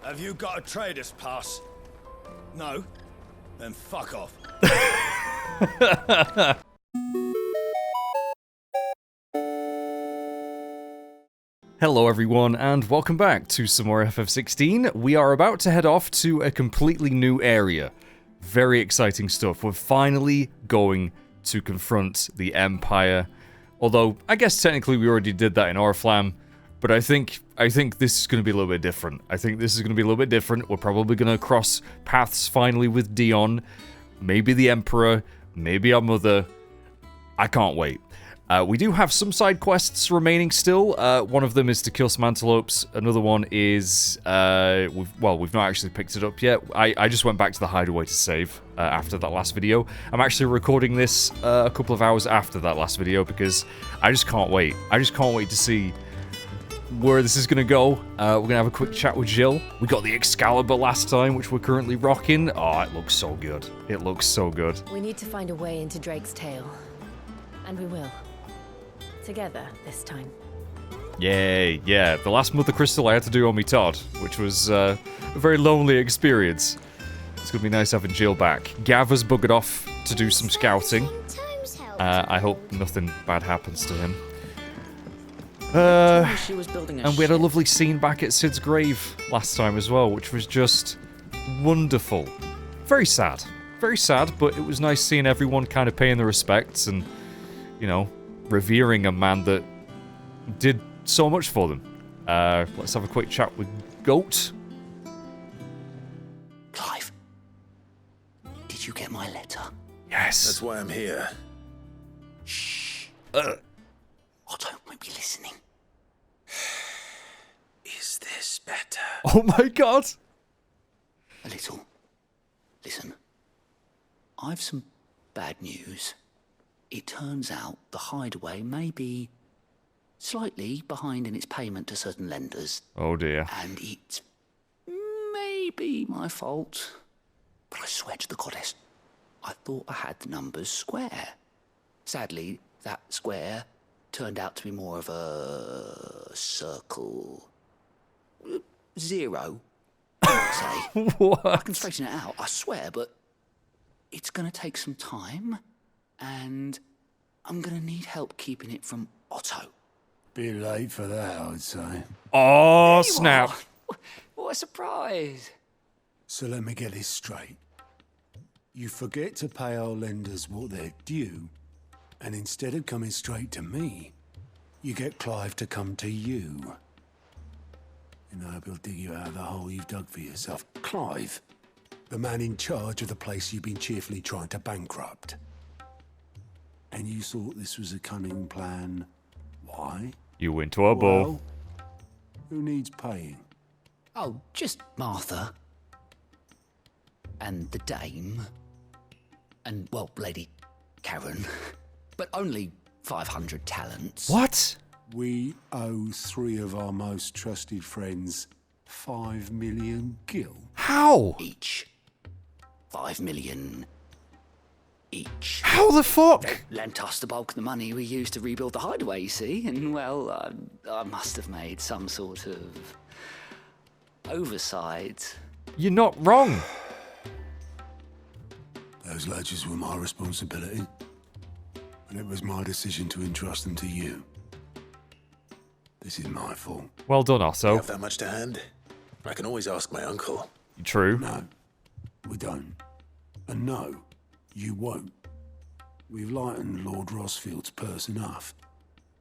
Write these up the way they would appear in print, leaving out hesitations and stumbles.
Have you got a trader's pass? No? Then fuck off. Hello everyone, and welcome back to some more FF16. We are about to head off to a completely new area. Very exciting stuff. We're finally going to confront the Empire. Although, I guess technically we already did that in Oriflamme, but I think this is going to be a little bit different. We're probably going to cross paths finally with Dion, maybe the Emperor, maybe our mother. I can't wait. We do have some side quests remaining still. One of them is to kill some antelopes. Another one is, we've not actually picked it up yet. I just went back to the Hideaway to save after that last video. I'm actually recording this a couple of hours after that last video because I just can't wait. I just can't wait to see where this is going to go. We're going to have a quick chat with Jill. We got the Excalibur last time, which we're currently rocking. Oh, it looks so good. It looks so good. We need to find a way into Drake's tail. And we will. Together this time. Yay, yeah. The last Mother Crystal I had to do on me Todd, which was a very lonely experience. It's gonna be nice having Jill back. Gav has buggered off to do some scouting. I hope nothing bad happens to him. And we had a lovely scene back at Sid's grave last time as well, which was just wonderful. Very sad, but it was nice seeing everyone kind of paying their respects and, you know, revering a man that did so much for them. Let's have a quick chat with Goetz. Clive, did you get my letter? Yes. That's why I'm here. Shh. Otto won't be listening. Is this better? Oh my god. A little. Listen, I've some bad news. It turns out the Hideaway may be slightly behind in its payment to certain lenders. Oh dear. And it may be my fault. But I swear to the goddess, I thought I had the numbers square. Sadly, that square turned out to be more of a circle. Zero, I would say. What? I can straighten it out, I swear, but it's going to take some time. And I'm going to need help keeping it from Otto. Bit late for that, I would say. Oh, You snap. are. What a surprise. So let me get this straight. You forget to pay our lenders what they're due, and instead of coming straight to me, you get Clive to come to you. And I hope he'll dig you out of the hole you've dug for yourself. Clive, the man in charge of the place you've been cheerfully trying to bankrupt. And you thought this was a cunning plan. Why? You went to a ball. Well, who needs paying? Oh, just Martha. And the dame. And, well, Lady Karen. But only 500 talents. What? We owe 3 of our most trusted friends 5 million gil. How? Each. 5 million each. How the fuck? Lent us the bulk of the money we used to rebuild the Hideaway, you see, and, well, I must have made some sort of oversight. You're not wrong. Those ledgers were my responsibility, and it was my decision to entrust them to you. This is my fault. Well done, Otto. Have that much to hand? I can always ask my uncle. True. No, we don't. And no, you won't. We've lightened Lord Rosfield's purse enough.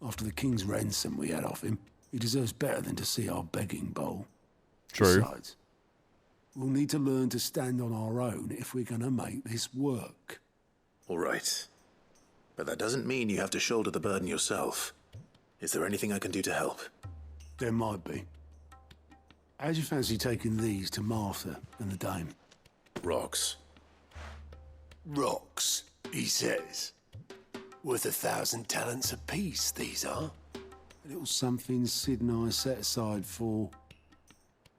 After the king's ransom we had off him, he deserves better than to see our begging bowl. True. Besides, we'll need to learn to stand on our own if we're going to make this work. All right. But that doesn't mean you have to shoulder the burden yourself. Is there anything I can do to help? There might be. How'd you fancy taking these to Martha and the dame? Rocks. Rocks, he says. Worth 1,000 talents apiece, these are. A little something Sid and I set aside for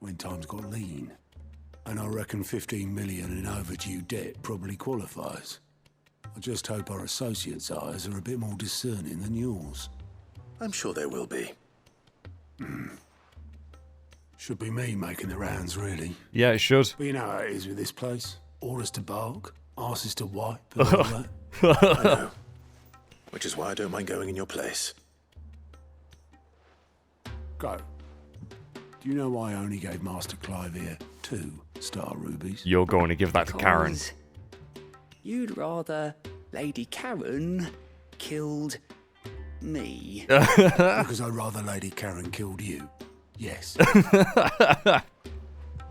when times got lean. And I reckon 15 million in overdue debt probably qualifies. I just hope our associates' eyes are a bit more discerning than yours. I'm sure there will be. Should be me making the rounds, really. Yeah, it should. But you know how it is with this place. Orders to bark, arses to wipe, and all that. I know. Which is why I don't mind going in your place. Go. Do you know why I only gave Master Clive here 2 star rubies? You're going to give that to Karen. Because you'd rather Lady Karen killed me. Because I'd rather Lady Karen killed you. Yes.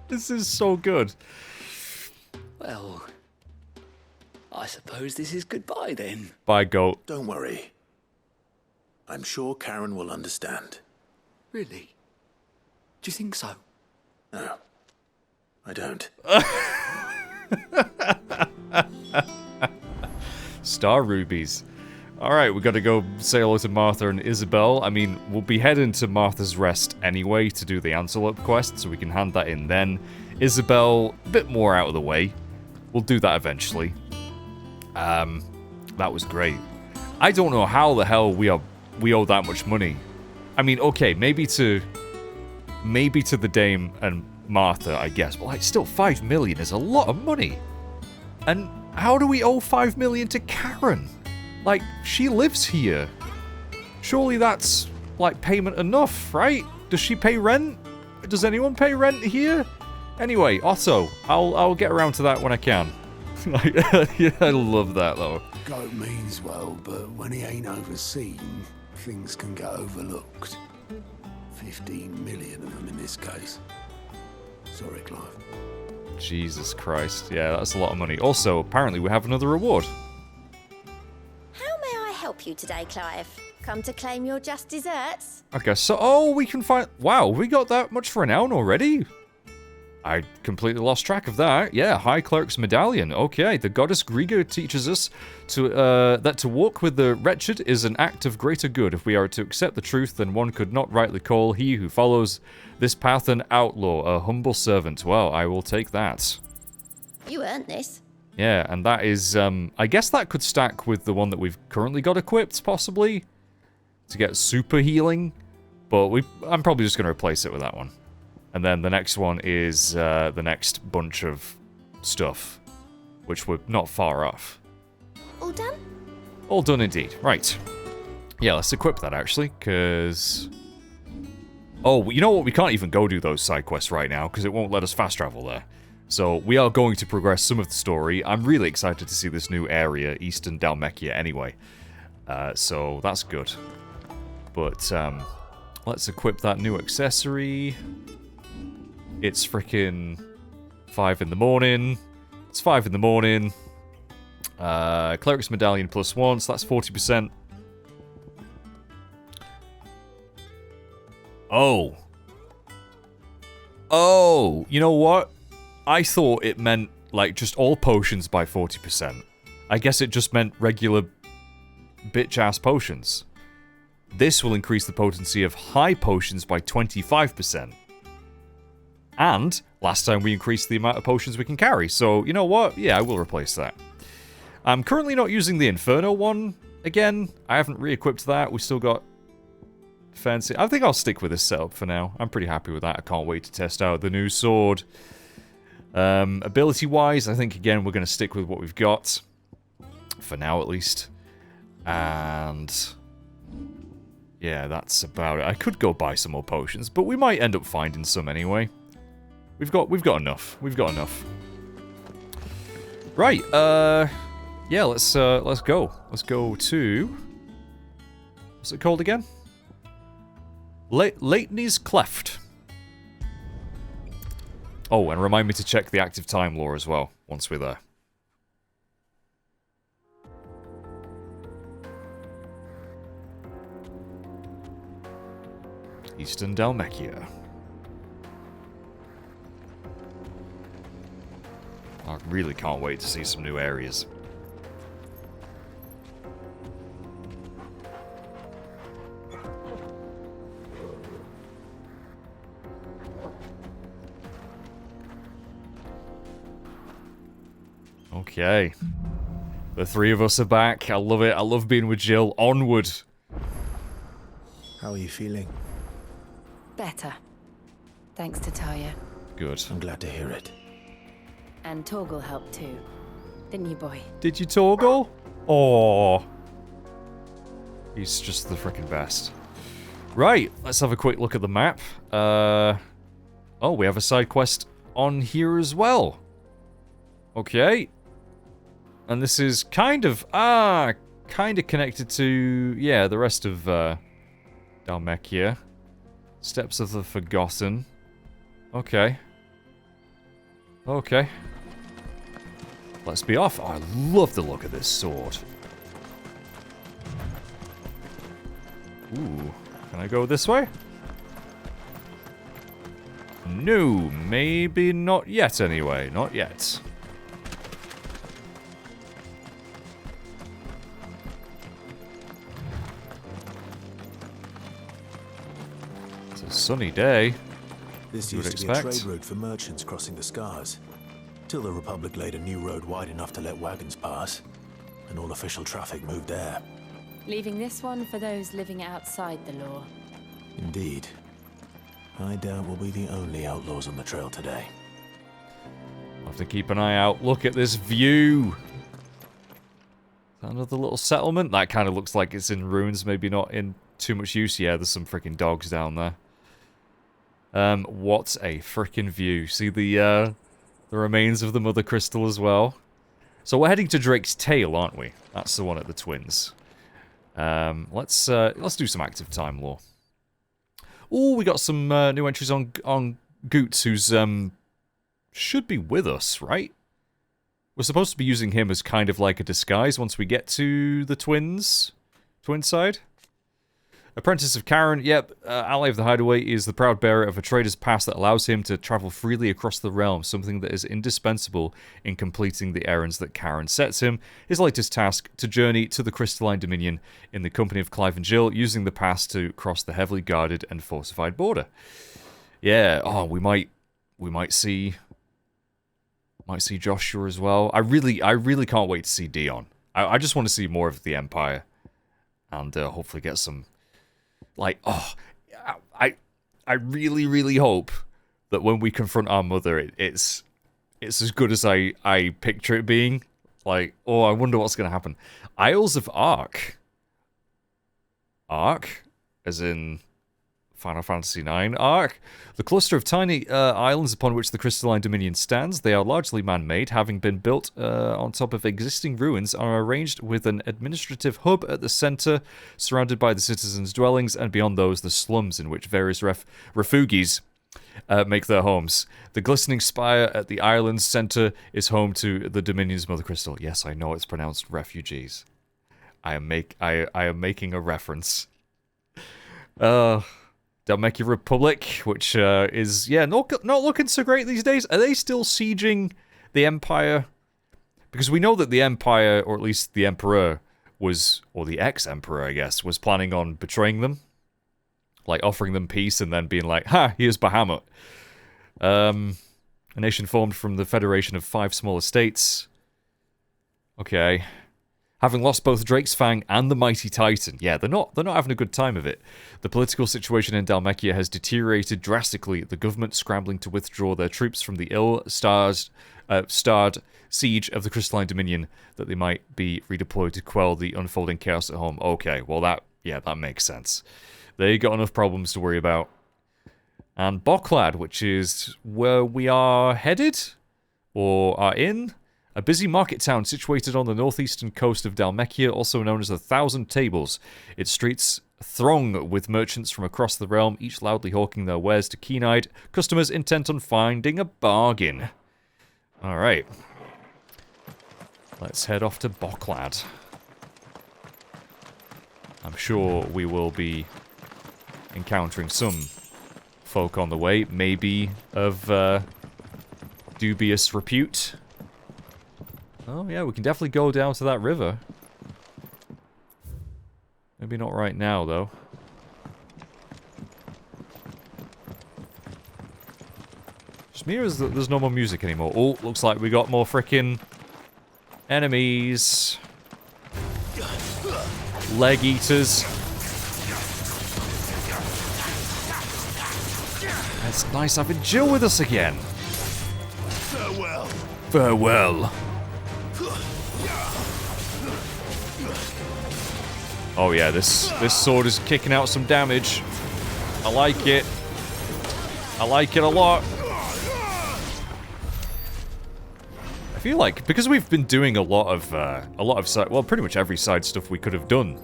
This is so good. Well, I suppose this is goodbye then. Bye, goat. Don't worry. I'm sure Karen will understand. Really? Do you think so? No, I don't. Star rubies. Alright, we gotta go say hello to Martha and Isabel. I mean, we'll be heading to Martha's Rest anyway to do the Antelope quest, so we can hand that in then. Isabel, a bit more out of the way. We'll do that eventually. That was great. I don't know how the hell we owe that much money. I mean, okay, maybe to the Dame and Martha, I guess, but like, still 5 million is a lot of money. And how do we owe 5 million to Karen? Like, she lives here. Surely that's, like, payment enough, right? Does she pay rent? Does anyone pay rent here? Anyway, Otto, I'll get around to that when I can. Yeah, I love that, though. Goat means well, but when he ain't overseen, things can get overlooked. 15 million of them in this case. Sorry, Clive. Jesus Christ. Yeah, that's a lot of money. Also, apparently we have another reward. How may I help you today, Clive? Come to claim your just desserts? Okay, so, oh, we can find... Wow, we got that much for an hour already? I completely lost track of that. Yeah, High Cleric's Medallion. Okay, the goddess Griga teaches us that to walk with the wretched is an act of greater good. If we are to accept the truth, then one could not rightly call he who follows this path an outlaw, a humble servant. Well, I will take that. You earned this. Yeah, and that is, I guess that could stack with the one that we've currently got equipped, possibly, to get super healing, but I'm probably just going to replace it with that one. And then the next one is the next bunch of stuff, which we're not far off. All done? All done indeed. Right. Yeah, let's equip that, actually, because... Oh, you know what? We can't even go do those side quests right now, because it won't let us fast travel there. So we are going to progress some of the story. I'm really excited to see this new area, Eastern Dalmekia, anyway. So that's good. But let's equip that new accessory. It's freaking 5 in the morning. It's 5 in the morning. Cleric's Medallion +1, so that's 40%. Oh. Oh, you know what? I thought it meant, like, just all potions by 40%. I guess it just meant regular bitch-ass potions. This will increase the potency of high potions by 25%. And last time we increased the amount of potions we can carry. So, you know what? Yeah, I will replace that. I'm currently not using the Inferno one again. I haven't re-equipped that. We've still got fancy. I think I'll stick with this setup for now. I'm pretty happy with that. I can't wait to test out the new sword. Ability-wise, I think, again, we're going to stick with what we've got. For now, at least. And... yeah, that's about it. I could go buy some more potions, but we might end up finding some anyway. We've got enough. We've got enough. Right, yeah, let's go. Let's go to... what's it called again? Leighton's Cleft. Oh, and remind me to check the active time lore as well, once we're there. Eastern Dalmekia. I really can't wait to see some new areas. Okay. The three of us are back. I love it. I love being with Jill. Onward. How are you feeling? Better. Thanks to Talia. Good. I'm glad to hear it. And Torgal helped too. Didn't you, boy? Did you, Torgal? Oh. He's just the freaking best. Right, let's have a quick look at the map. Oh, we have a side quest on here as well. Okay. And this is kind of connected to, yeah, the rest of Dalmekia. Steps of the Forgotten. Okay. Okay. Let's be off. Oh, I love the look of this sword. Ooh. Can I go this way? No, maybe not yet anyway. Not yet. It's a sunny day. This You would used to be a expect. trade route for merchants crossing the Scars, till the Republic laid a new road wide enough to let wagons pass, and all official traffic moved there. Leaving this one for those living outside the law. Indeed. I doubt we'll be the only outlaws on the trail today. I'll have to keep an eye out. Look at this view. Is that another little settlement? That kind of looks like it's in ruins, maybe not in too much use. Yeah, there's some freaking dogs down there. What a freaking view. See the remains of the Mother Crystal as well. So we're heading to Drake's Tail, aren't we? That's the one at the Twins. Let's do some active time lore. Oh, we got some new entries on Goetz, who's should be with us, right? We're supposed to be using him as kind of like a disguise once we get to the twin side. Apprentice of Karen, yep, ally of the Hideaway, is the proud bearer of a trader's pass that allows him to travel freely across the realm, something that is indispensable in completing the errands that Karen sets him. His latest task, to journey to the Crystalline Dominion in the company of Clive and Jill, using the pass to cross the heavily guarded and fortified border. Yeah, oh, we might see Joshua as well. I really can't wait to see Dion. I just want to see more of the Empire, and hopefully get some. Like, oh, I really, really hope that when we confront our mother, it's as good as I picture it being. Like, oh, I wonder what's going to happen. Isles of Ark. Ark? As in Final Fantasy IX Ark? The cluster of tiny islands upon which the Crystalline Dominion stands, they are largely man-made, having been built on top of existing ruins, are arranged with an administrative hub at the center, surrounded by the citizens' dwellings, and beyond those, the slums in which various refugees make their homes. The glistening spire at the island's center is home to the Dominion's Mother Crystal. Yes, I know it's pronounced refugees. I am making a reference. Dalmekia Republic, which is, yeah, not looking so great these days. Are they still sieging the Empire? Because we know that the Empire, or at least the Emperor, was, or the ex-Emperor, I guess, was planning on betraying them. Like, offering them peace and then being like, ha, here's Bahamut. A nation formed from the federation of 5 smaller states. Okay. Having lost both Drake's Fang and the Mighty Titan. Yeah, they're not having a good time of it. The political situation in Dalmekia has deteriorated drastically, the government scrambling to withdraw their troops from the starred siege of the Crystalline Dominion, that they might be redeployed to quell the unfolding chaos at home. Okay, well that makes sense. They got enough problems to worry about. And Boklat, which is where we are headed, or are in. A busy market town situated on the northeastern coast of Dalmekia, also known as the Thousand Tables. Its streets throng with merchants from across the realm, each loudly hawking their wares to keen-eyed customers intent on finding a bargain. Alright. Let's head off to Boklat. I'm sure we will be encountering some folk on the way, maybe of dubious repute. Oh yeah, we can definitely go down to that river. Maybe not right now, though. Just me, or is there's no more music anymore? Oh, looks like we got more frickin' enemies. Leg eaters. It's nice having Jill with us again. Farewell. Farewell. Oh yeah, this sword is kicking out some damage. I like it. I like it a lot. I feel like because we've been doing a lot of side, well, pretty much every side stuff we could have done,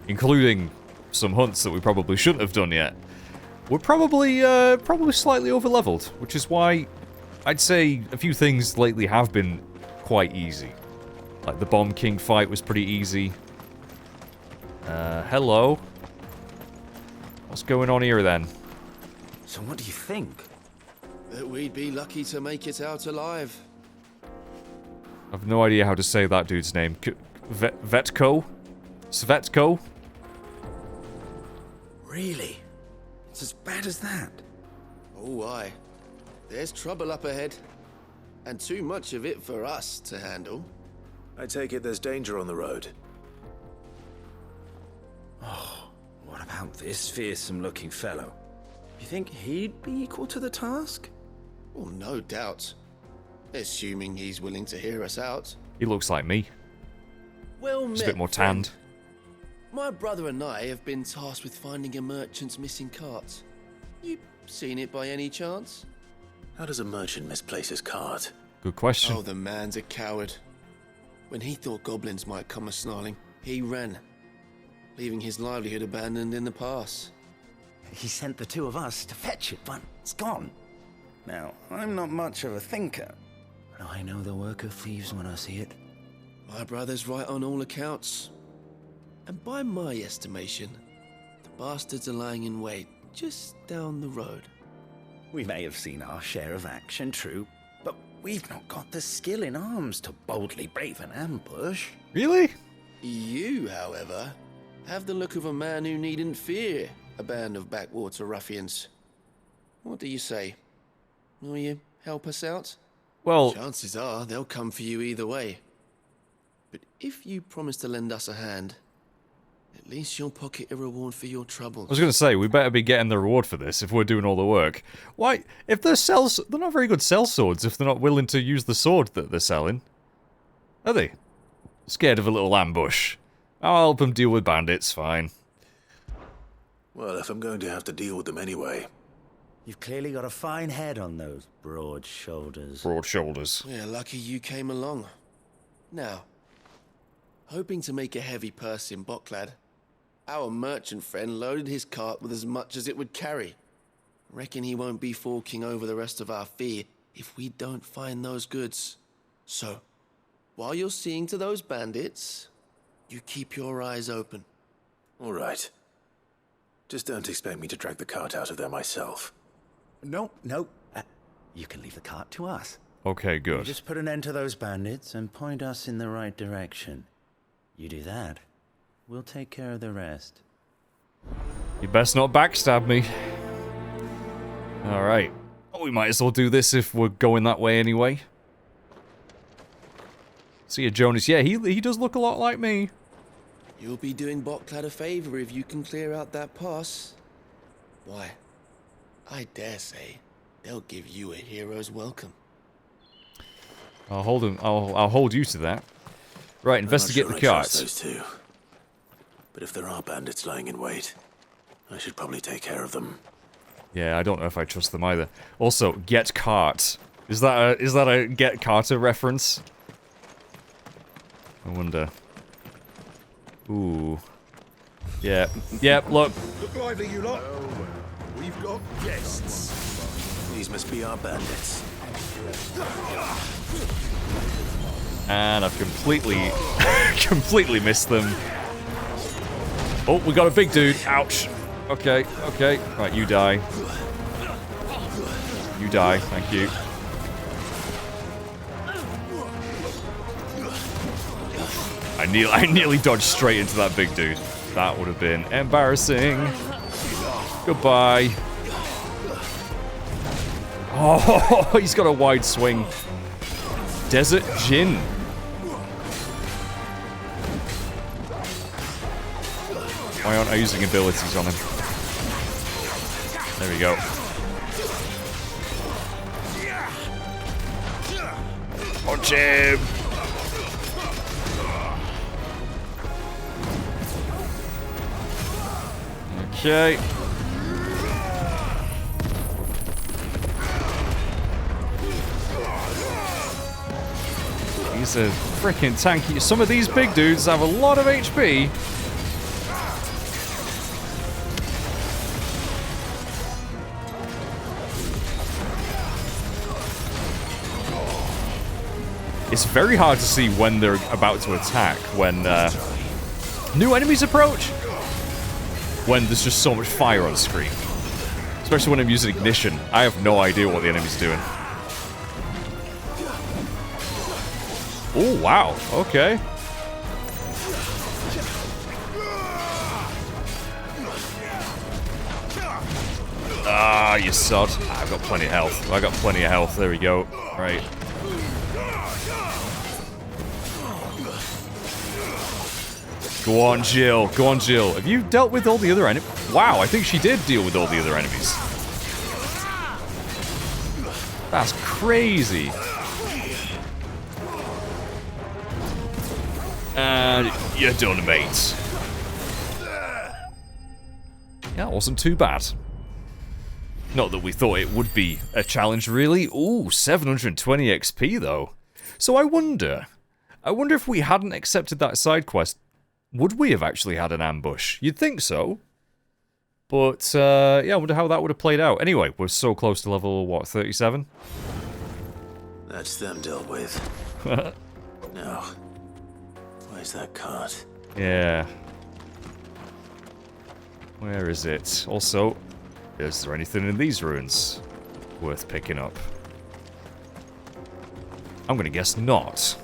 including some hunts that we probably shouldn't have done yet. We're probably slightly over-leveled, which is why I'd say a few things lately have been quite easy. Like the Bomb King fight was pretty easy. Hello. What's going on here then? So what do you think? That we'd be lucky to make it out alive. I've no idea how to say that dude's name. Vetko? Svetko? Really? It's as bad as that? Oh, aye. There's trouble up ahead. And too much of it for us to handle. I take it there's danger on the road. What about this fearsome-looking fellow? You think he'd be equal to the task? Well, no doubt. Assuming he's willing to hear us out. He looks like me. Well, He's a bit more tanned. My brother and I have been tasked with finding a merchant's missing cart. You seen it by any chance? How does a merchant misplace his cart? Good question. Oh, the man's a coward. When he thought goblins might come a-snarling, he ran, leaving his livelihood abandoned in the pass. He sent the two of us to fetch it, but it's gone. Now, I'm not much of a thinker, but I know the work of thieves when I see it. My brother's right on all accounts. And by my estimation, the bastards are lying in wait just down the road. We may have seen our share of action, true, but we've not got the skill in arms to boldly brave an ambush. Really? You, however, have the look of a man who needn't fear a band of backwater ruffians. What do you say? Will you help us out? Well, Chances are they'll come for you either way. But if you promise to lend us a hand, at least you'll pocket a reward for your troubles. I was going to say, we better be getting the reward for this if we're doing all the work. Why? If they're not very good sell swords if they're not willing to use the sword that they're selling. Are they? Scared of a little ambush. I'll help them deal with bandits, fine. Well, if I'm going to have to deal with them anyway. You've clearly got a fine head on those broad shoulders. Broad shoulders. We're lucky you came along. Now, hoping to make a heavy purse in Boklat, our merchant friend loaded his cart with as much as it would carry. Reckon he won't be forking over the rest of our fee if we don't find those goods. So, while you're seeing to those bandits, you keep your eyes open. All right. Just don't expect me to drag the cart out of there myself. No. You can leave the cart to us. Okay, You good. just put an end to those bandits and point us in the right direction. You do that, we'll take care of the rest. You best not backstab me. Alright. Oh, we might as well do this if we're going that way anyway. See ya, Jonas. Yeah, he does look a lot like me. You'll be doing Boklat a favor if you can clear out that pass. Why, I dare say they'll give you a hero's welcome. I'll hold him. I'll hold you to that. Right, investigate I'm the not sure I trust cart. those two. But if there are bandits lying in wait, I should probably take care of them. Yeah, I don't know if I trust them either. Also, get cart. Is that a get Carter reference? I wonder. Ooh. Yeah. Yep, look. Look lively, you lot. We've got guests. These must be our bandits. And I've completely, completely missed them. Oh, we got a big dude. Ouch. Okay. Right, you die. You die, thank you. I nearly dodged straight into that big dude. That would have been embarrassing. Goodbye. Oh, he's got a wide swing. Desert Djinn. Why aren't I using abilities on him? There we go. Punch him! Okay. He's a freaking tanky. Some of these big dudes have a lot of HP. It's very hard to see when they're about to attack, when new enemies approach. When there's just so much fire on screen. Especially when I'm using ignition. I have no idea what the enemy's doing. Oh, wow. Okay. Ah, you sod. I've got plenty of health. I got plenty of health. There we go. Right. Go on, Jill. Go on, Jill. Have you dealt with all the other enemies? Wow, I think she did deal with all the other enemies. That's crazy. And you're done, mate. Yeah, it wasn't too bad. Not that we thought it would be a challenge, really. Ooh, 720 XP, though. So I wonder if we hadn't accepted that side quest, would we have actually had an ambush? You'd think so. But, yeah, I wonder how that would have played out. Anyway, we're so close to level, what, 37? That's them dealt with. Now, where's that cart? Yeah. Where is it? Also, is there anything in these ruins worth picking up? I'm gonna guess not.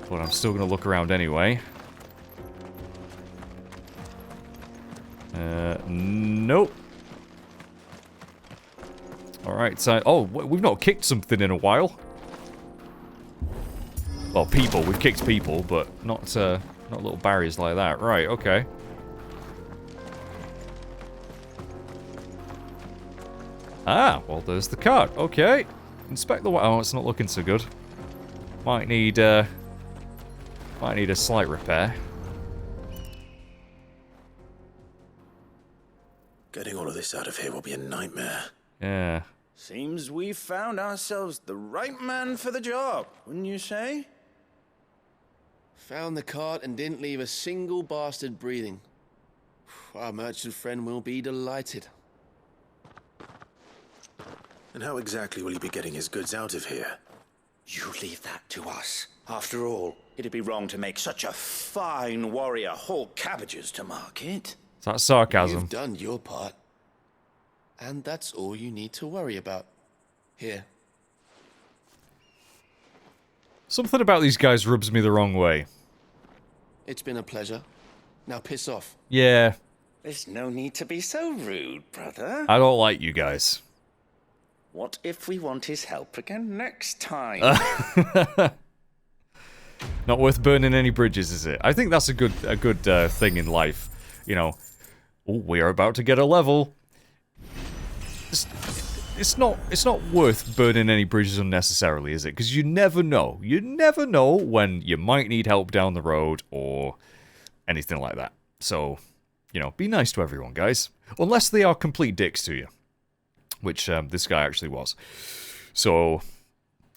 But I'm still gonna look around anyway. Nope. Alright, so... Oh, we've not kicked something in a while. Well, people. We've kicked people, but not little barriers like that. Right, okay. Ah, well, there's the cart. Okay. Inspect the... Oh, it's not looking so good. Might need a slight repair. Getting all of this out of here will be a nightmare. Yeah. Seems we've found ourselves the right man for the job, wouldn't you say? Found the cart and didn't leave a single bastard breathing. Our merchant friend will be delighted. And how exactly will he be getting his goods out of here? You leave that to us. After all, it'd be wrong to make such a fine warrior haul cabbages to market. Is that sarcasm? You've done your part. And that's all you need to worry about. Here. Something about these guys rubs me the wrong way. It's been a pleasure. Now piss off. Yeah. There's no need to be so rude, brother. I don't like you guys. What if we want his help again next time? Not worth burning any bridges, is it? I think that's a good thing in life. You know, oh, we are about to get a level. It's not worth burning any bridges unnecessarily, is it? Because you never know. You never know when you might need help down the road or anything like that. So, you know, be nice to everyone, guys. Unless they are complete dicks to you. Which this guy actually was. So,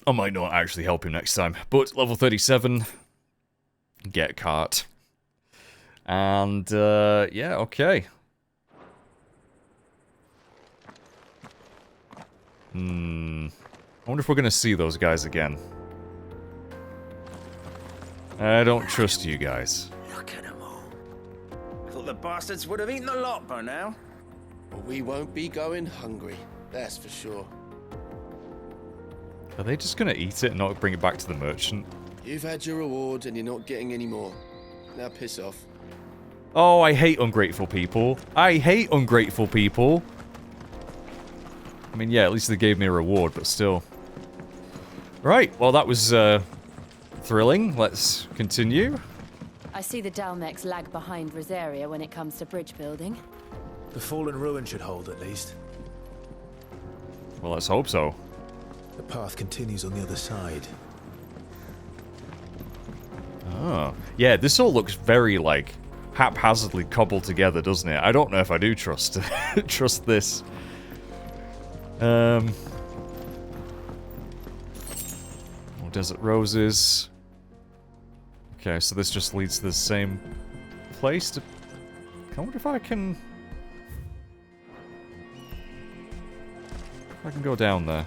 I might not actually help him next time. But level 37, get cart. And, yeah, okay. I wonder if we're going to see those guys again. I don't trust you guys. Look at them all. I thought the bastards would have eaten the lot by now. But we won't be going hungry. That's for sure. Are they just going to eat it and not bring it back to the merchant? You've had your rewards and you're not getting any more. Now piss off. Oh, I hate ungrateful people. I hate ungrateful people. I mean, yeah, at least they gave me a reward, but still. Right, well, that was thrilling. Let's continue. I see the Dalmeks lag behind Rosaria when it comes to bridge building. The fallen ruin should hold, at least. Well, let's hope so. The path continues on the other side. Oh. Yeah, this all looks very, like, haphazardly cobbled together, doesn't it? I don't know if I do trust trust this. More desert roses. Okay, so this just leads to the same place. I wonder if I can... I can go down there.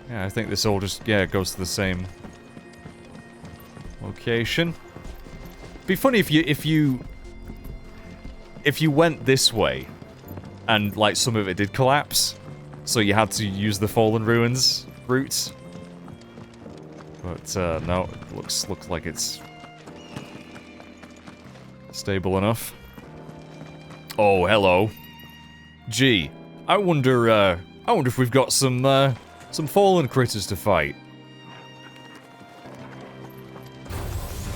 Yeah, I think this all just, yeah, goes to the same location. Be funny if you went this way and like some of it did collapse, so you had to use the Fallen Ruins route. But no, it looks like it's stable enough. Oh, hello. Gee, I wonder if we've got some fallen critters to fight.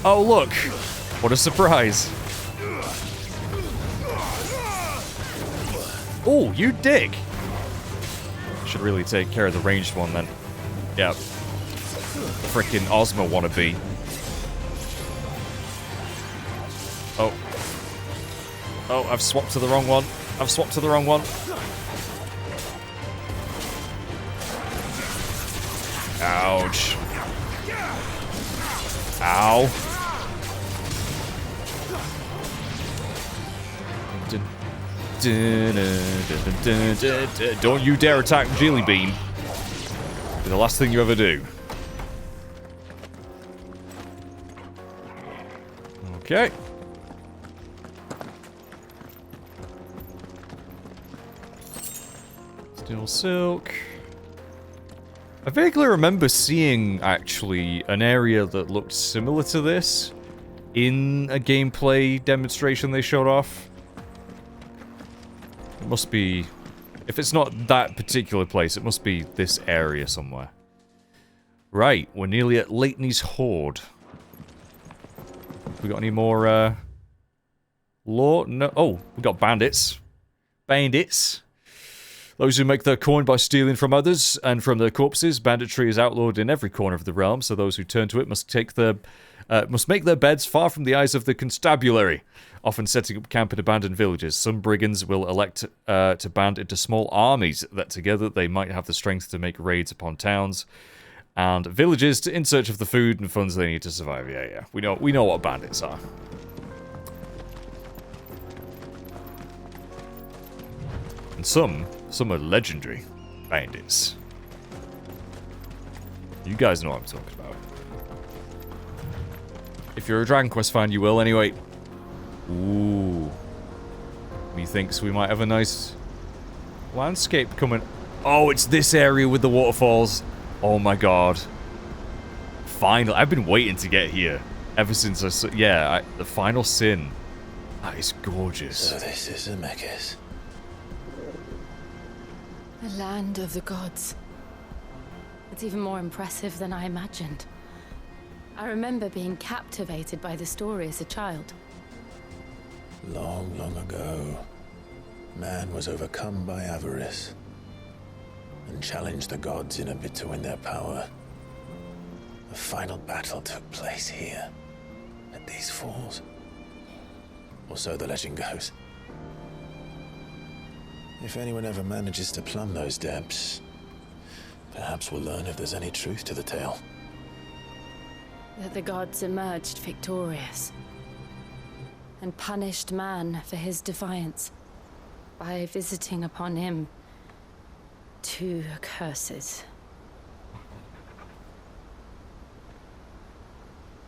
Oh, look! What a surprise. Oh, you dick! Should really take care of the ranged one then. Yep. Frickin' Ozma wannabe. Oh. Oh, I've swapped to the wrong one. I've swapped to the wrong one. Ouch. Ow. Don't you dare attack Jelly Bean. It's the last thing you ever do. Okay. Steel silk. I vaguely remember seeing, actually, an area that looked similar to this in a gameplay demonstration they showed off. It must be... If it's not that particular place, it must be this area somewhere. Right, we're nearly at Leitney's Hoard. We got any more, law? No. Oh, we got bandits. Bandits. Those who make their coin by stealing from others and from their corpses. Banditry is outlawed in every corner of the realm, so those who turn to it must make their beds far from the eyes of the constabulary, often setting up camp in abandoned villages. Some brigands will elect to band into small armies that together they might have the strength to make raids upon towns and villages in search of the food and funds they need to survive. Yeah. We know what bandits are. And some are legendary bandits. You guys know what I'm talking about. If you're a Dragon Quest fan, you will anyway. Ooh. Methinks we might have a nice landscape coming. Oh, it's this area with the waterfalls. Oh my god. Finally, I've been waiting to get here ever since I saw, the final sin. That is gorgeous. So this is Zemeckis. The land of the gods. It's even more impressive than I imagined. I remember being captivated by the story as a child. Long, long ago, man was overcome by avarice and challenged the gods in a bid to win their power. The final battle took place here, at these falls. Or so the legend goes. If anyone ever manages to plumb those depths, perhaps we'll learn if there's any truth to the tale. That the gods emerged victorious and punished man for his defiance by visiting upon him 2 curses.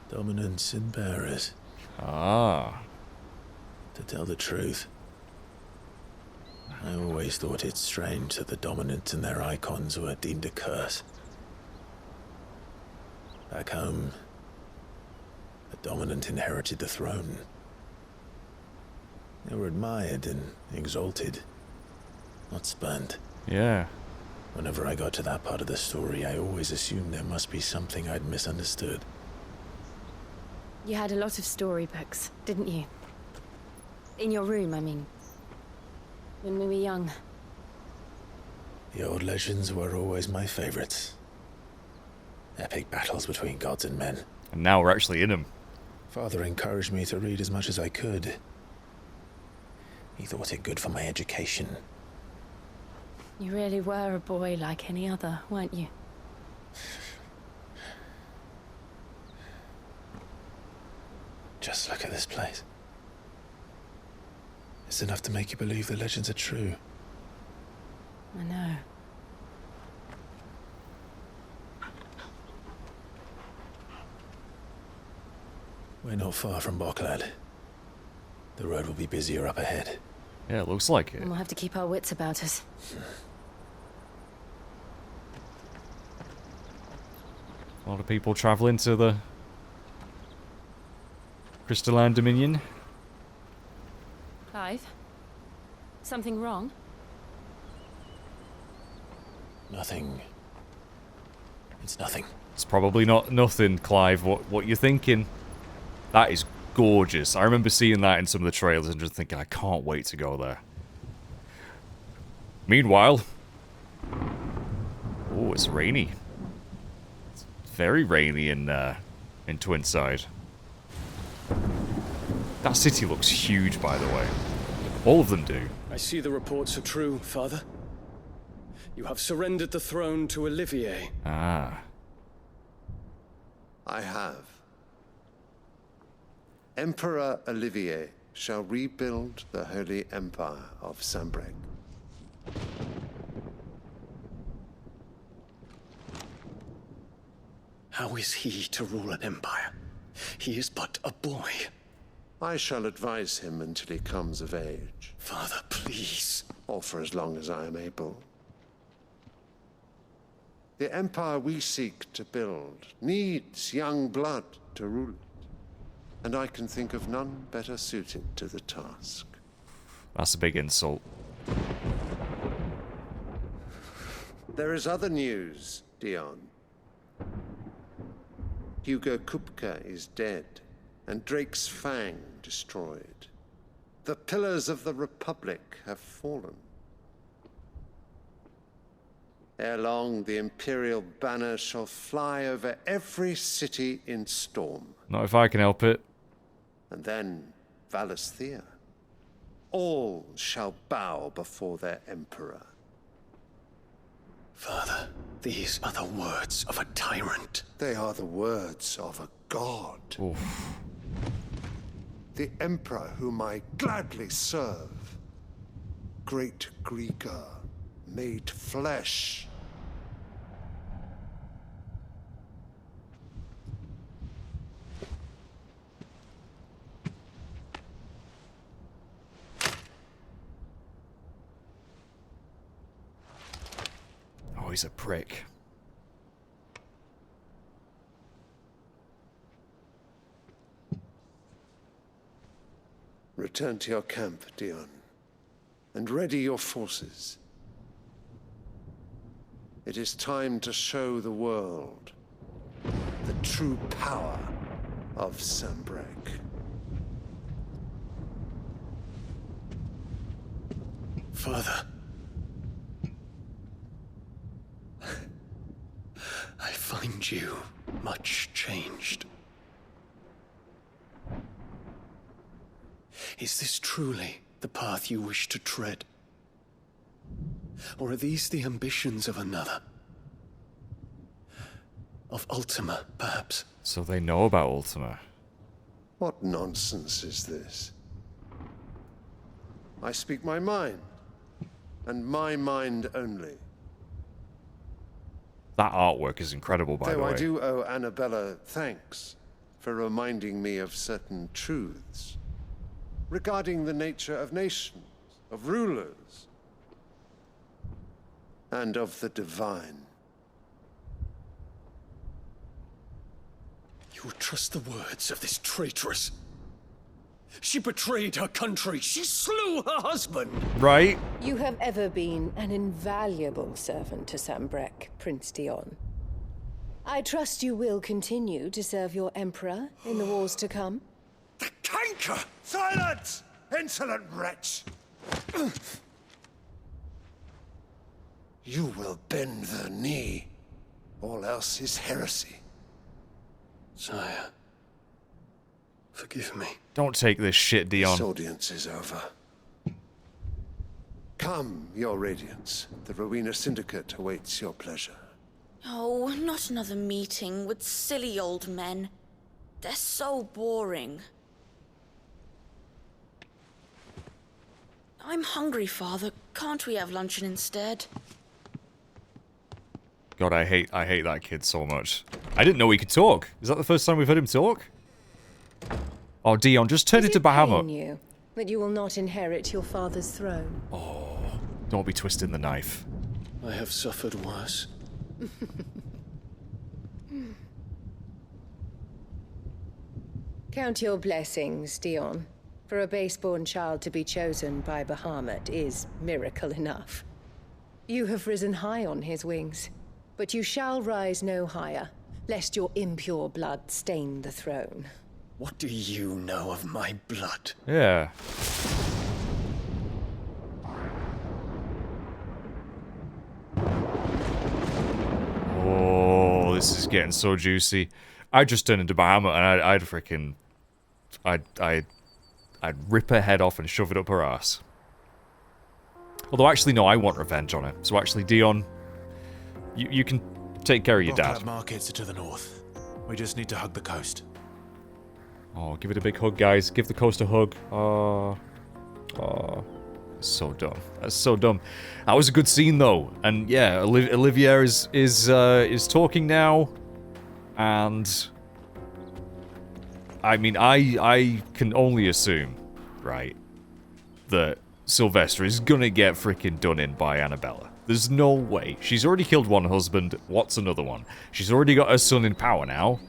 Dominance and bearers. Ah. To tell the truth, I always thought it strange that the dominant and their icons were deemed a curse. Back home, the dominant inherited the throne. They were admired and exalted, not spurned. Yeah. Whenever I got to that part of the story, I always assumed there must be something I'd misunderstood. You had a lot of storybooks, didn't you? In your room, I mean. when we were young. The old legends were always my favorites. Epic battles between gods and men. And now we're actually in them. Father encouraged me to read as much as I could. He thought it good for my education. You really were a boy like any other, weren't you? Just look at this place. It's enough to make you believe the legends are true. I know. We're not far from Boklat. The road will be busier up ahead. Yeah, it looks like it. And we'll have to keep our wits about us. A lot of people traveling to the Crystalline Dominion. Clive? Something wrong? Nothing. It's nothing. It's probably not nothing, Clive. What you're thinking? That is gorgeous. I remember seeing that in some of the trailers and just thinking, I can't wait to go there. Meanwhile, oh, it's rainy. It's very rainy in Twinside. That city looks huge, by the way. All of them do. I see the reports are true, Father. You have surrendered the throne to Olivier. Ah. I have. Emperor Olivier shall rebuild the Holy Empire of Sambrec. How is he to rule an empire? He is but a boy. I shall advise him until he comes of age. Father, please. Or for as long as I am able. The empire we seek to build needs young blood to rule it. And I can think of none better suited to the task. That's a big insult. There is other news, Dion. Hugo Kupka is dead, and Drake's Fang destroyed. The pillars of the Republic have fallen. Ere long, the Imperial banner shall fly over every city in Storm. Not if I can help it. And then Valisthea. All shall bow before their emperor. Father, these are the words of a tyrant. They are the words of a god. Oof. The emperor whom I gladly serve. Great Greeker, made flesh. Oh, he's a prick. Return to your camp, Dion, and ready your forces. It is time to show the world the true power of Sambrec. Father, I find you much changed. Is this truly the path you wish to tread? Or are these the ambitions of another? Of Ultima, perhaps? So they know about Ultima. What nonsense is this? I speak my mind, and my mind only. That artwork is incredible, by the way. Though I do owe Annabella thanks for reminding me of certain truths regarding the nature of nations, of rulers, and of the divine. You would trust the words of this traitress? She betrayed her country. She slew her husband. Right? You have ever been an invaluable servant to Sambrec, Prince Dion. I trust you will continue to serve your emperor in the wars to come. The canker! Silence! Insolent wretch! You will bend the knee. All else is heresy. Sire, forgive me. Don't take this shit, Dion. This audience is over. Come, your radiance. The Rowena Syndicate awaits your pleasure. Oh, not another meeting with silly old men. They're so boring. I'm hungry, Father. Can't we have luncheon instead? God, I hate that kid so much. I didn't know he could talk. Is that the first time we've heard him talk? Oh, Dion, just turn into Bahamut. You that you will not inherit your father's throne. Oh, don't be twisting the knife. I have suffered worse. Count your blessings, Dion. For a base-born child to be chosen by Bahamut is miracle enough. You have risen high on his wings, but you shall rise no higher, lest your impure blood stain the throne. What do you know of my blood? Yeah. Oh, this is getting so juicy. I'd just turn into Bahamut and I'd freaking... I'd rip her head off and shove it up her ass. Although, actually, no, I want revenge on her. So, actually, Dion, you can take care of your dad. Boklat markets are to the north. We just need to hug the coast. Oh, give it a big hug, guys. Give the coast a hug. Oh, so dumb. That's so dumb. That was a good scene, though. And yeah, Olivia is talking now, and I mean, I can only assume, right, that Sylvester is gonna get freaking done in by Annabella. There's no way. She's already killed one husband. What's another one? She's already got her son in power now.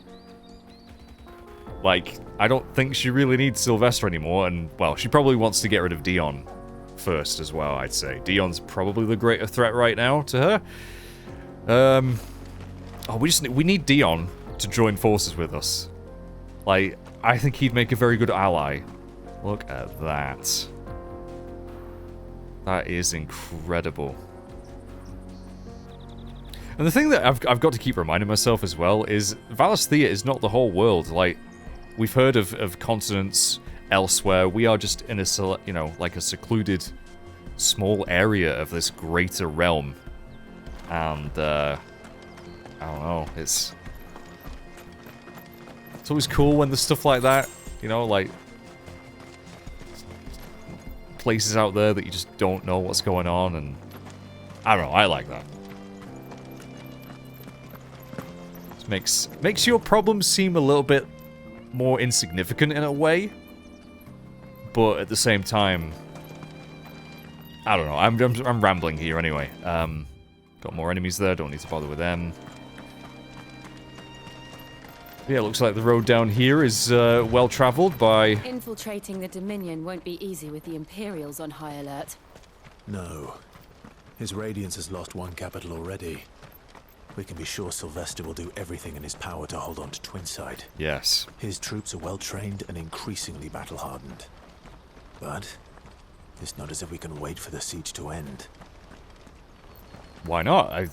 Like, I don't think she really needs Sylvester anymore, and, well, she probably wants to get rid of Dion first as well, I'd say. Dion's probably the greater threat right now to her. Oh, we need Dion to join forces with us. Like, I think he'd make a very good ally. Look at that. That is incredible. And the thing that I've got to keep reminding myself as well is Valisthea is not the whole world. Like, we've heard of continents elsewhere. We are just in a, you know, like a secluded small area of this greater realm. And, I don't know, it's always cool when there's stuff like that, you know, like places out there that you just don't know what's going on, and I don't know, I like that. It makes your problems seem a little bit more insignificant in a way, but at the same time, I don't know, I'm rambling here anyway. Got more enemies there, don't need to bother with them. Yeah, looks like the road down here is well traveled by... Infiltrating the Dominion won't be easy with the Imperials on high alert. No. His Radiance has lost one capital already. We can be sure Sylvester will do everything in his power to hold on to Twinside. Yes. His troops are well trained and increasingly battle-hardened. But it's not as if we can wait for the siege to end. Why not? I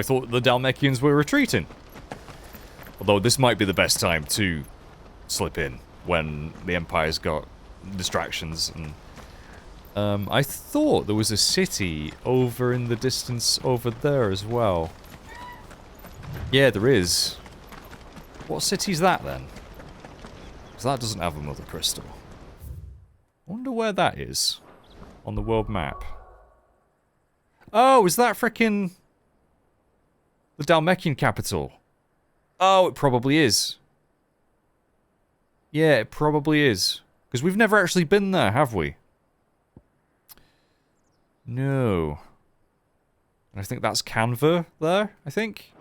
thought the Dalmekians were retreating. Although this might be the best time to slip in when the Empire's got distractions. And I thought there was a city over in the distance over there as well. Yeah, there is. What city's that then? Because that doesn't have a Mother Crystal. I wonder where that is on the world map. Oh, is that frickin' the Dalmekian capital? Oh, it probably is. Yeah, it probably is. Because we've never actually been there, have we? No. And I think that's Canva there, I think.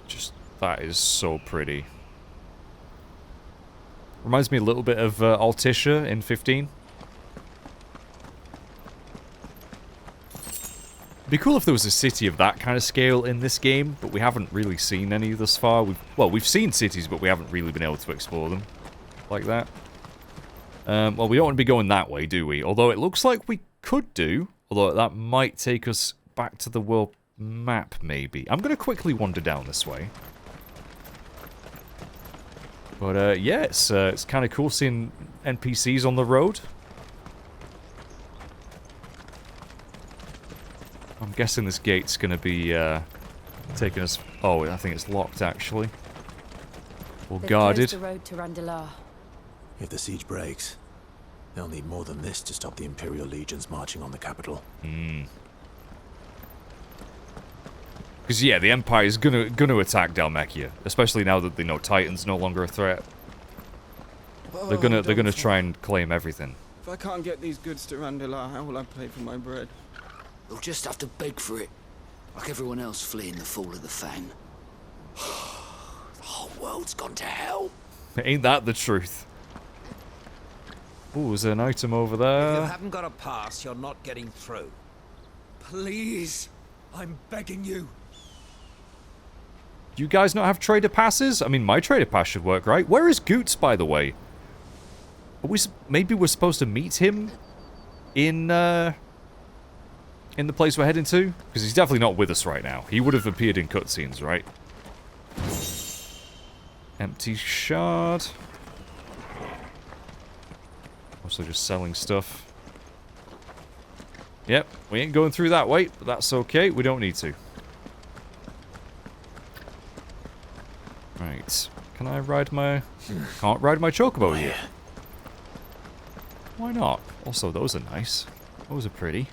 Just, that is so pretty. Reminds me a little bit of Altissia in 15. It'd be cool if there was a city of that kind of scale in this game, but we haven't really seen any thus far. We've seen cities, but we haven't really been able to explore them like that. Well, we don't want to be going that way, do we? Although it looks like we could do. Although that might take us back to the world map, maybe. I'm going to quickly wander down this way. But yeah, it's kind of cool seeing NPCs on the road. I'm guessing this gate's going to be taking us... Oh, I think it's locked, actually. Or guarded. The road to Randalar. If the siege breaks, they'll need more than this to stop the Imperial legions marching on the capital. Because yeah, the Empire is gonna attack Dalmekia, especially now that they know Titan's no longer a threat. They're gonna try and claim everything. If I can't get these goods to Randalar, how will I pay for my bread? You'll just have to beg for it, like everyone else fleeing the fall of the Fang. The whole world's gone to hell. Ain't that the truth? Ooh, there's an item over there. If you haven't got a pass, you're not getting through. Please, I'm begging you. Do you guys not have trader passes? I mean, my trader pass should work, right? Where is Goetz, by the way? Maybe we're supposed to meet him in the place we're heading to? Because he's definitely not with us right now. He would have appeared in cutscenes, right? Empty shard. Also just selling stuff. Yep, we ain't going through that way, but that's okay. We don't need to. Right. Can I ride my... Can't ride my chocobo here. Why not? Also, those are nice. Those are pretty.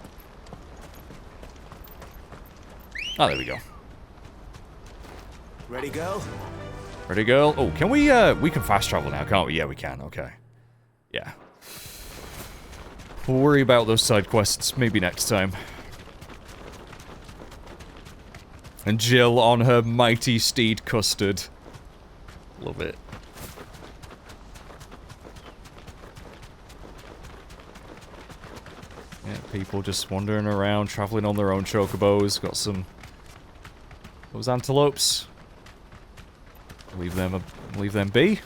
Ah, there we go. Ready, girl? Ready, girl? Oh, can we can fast travel now, can't we? Yeah, we can. Okay. Yeah. We'll worry about those side quests maybe next time. And Jill on her mighty steed Custard. Love it. Yeah, people just wandering around, traveling on their own chocobos. Got some... Those antelopes. Leave them be.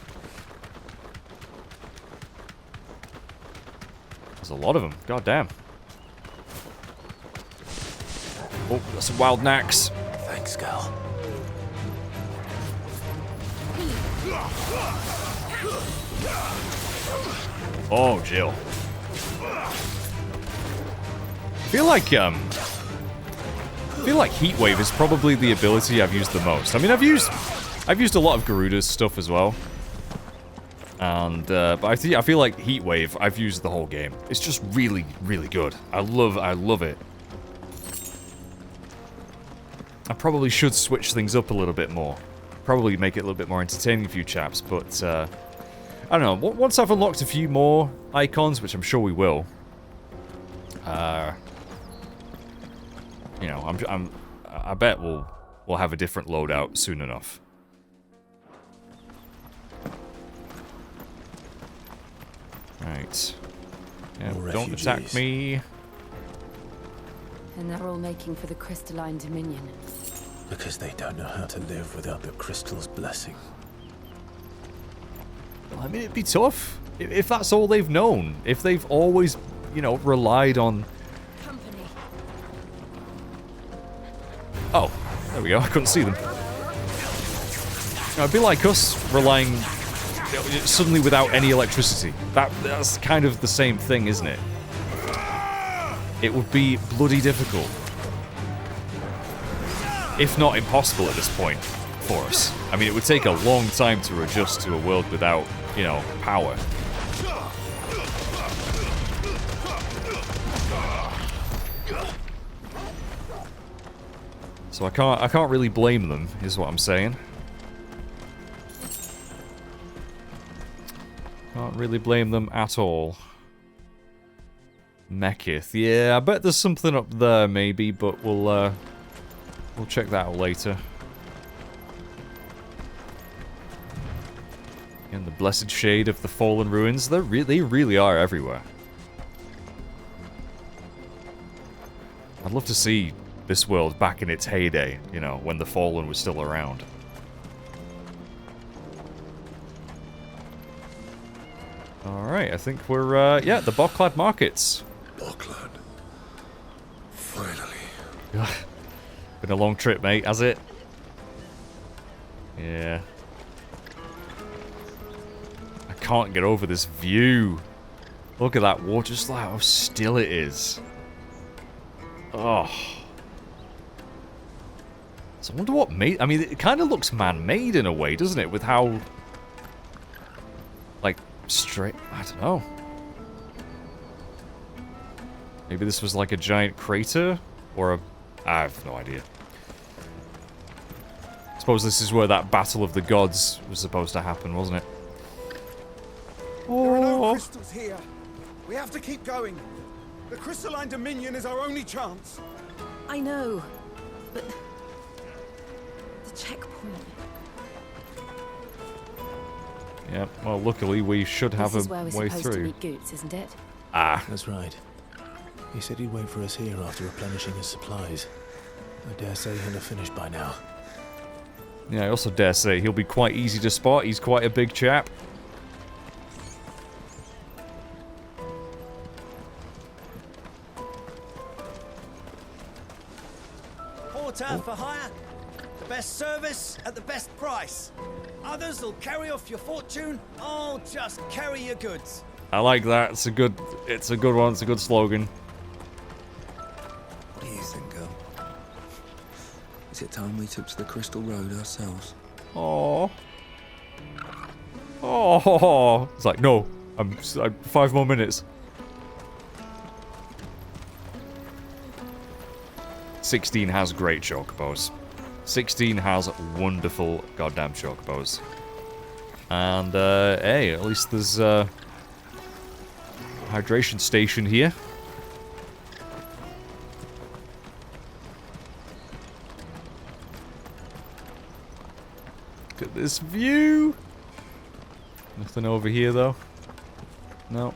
There's a lot of them. God damn. Oh, got some wild knacks. Thanks, girl. Oh, Jill. I feel like Heatwave is probably the ability I've used the most. I mean, I've used a lot of Garuda's stuff as well. And but I feel like Heatwave I've used the whole game. It's just really, really good. I love it. I probably should switch things up a little bit more. Probably make it a little bit more entertaining for you chaps, but I don't know. Once I've unlocked a few more icons, which I'm sure we will, you know, I bet we'll have a different loadout soon enough. Right. Yeah, don't attack me. And they're all making for the crystalline dominion. Because they don't know how to live without the crystal's blessing. Well, I mean, it'd be tough. If that's all they've known. If they've always, you know, relied on... Company. Oh, there we go. I couldn't see them. It'd be like us relying suddenly without any electricity. That's kind of the same thing, isn't it? It would be bloody difficult. If not impossible at this point for us. I mean, it would take a long time to adjust to a world without, you know, power. So I can't really blame them, is what I'm saying. Can't really blame them at all. Mekith. Yeah, I bet there's something up there maybe, but we'll check that out later. In the blessed shade of the fallen ruins, they really are everywhere. I'd love to see this world back in its heyday, you know, when the fallen was still around. Alright, I think we're, yeah, the Boklat markets. Boklat. Been a long trip, mate, has it? Yeah. I can't get over this view. Look at that water, just like how still it is. Oh. So I wonder what made... I mean, it kind of looks man-made in a way, doesn't it? With how... like, straight... I don't know. Maybe this was like a giant crater? Or a... I have no idea. I suppose this is where that battle of the gods was supposed to happen, wasn't it? There are no crystals here. We have to keep going. The crystalline dominion is our only chance. I know, but the checkpoint. Yeah, well, luckily we should have This is a where we're way supposed to through. meet Goetz, isn't it? Ah. That's right. He said he'd wait for us here after replenishing his supplies. I dare say he'll have finished by now. Yeah, I also dare say he'll be quite easy to spot. He's quite a big chap. Porter for hire. The best service at the best price. Others will carry off your fortune. I'll just carry your goods. I like that. It's a good one. It's a good slogan. What do you think, girl? Is it time we took to the Crystal Road ourselves? Oh. Oh. It's like, no. I'm 5 more minutes. 16 has great chocobos. 16 has wonderful goddamn chocobos. And, hey, at least there's a hydration station here. Look at this view. Nothing over here, though. No.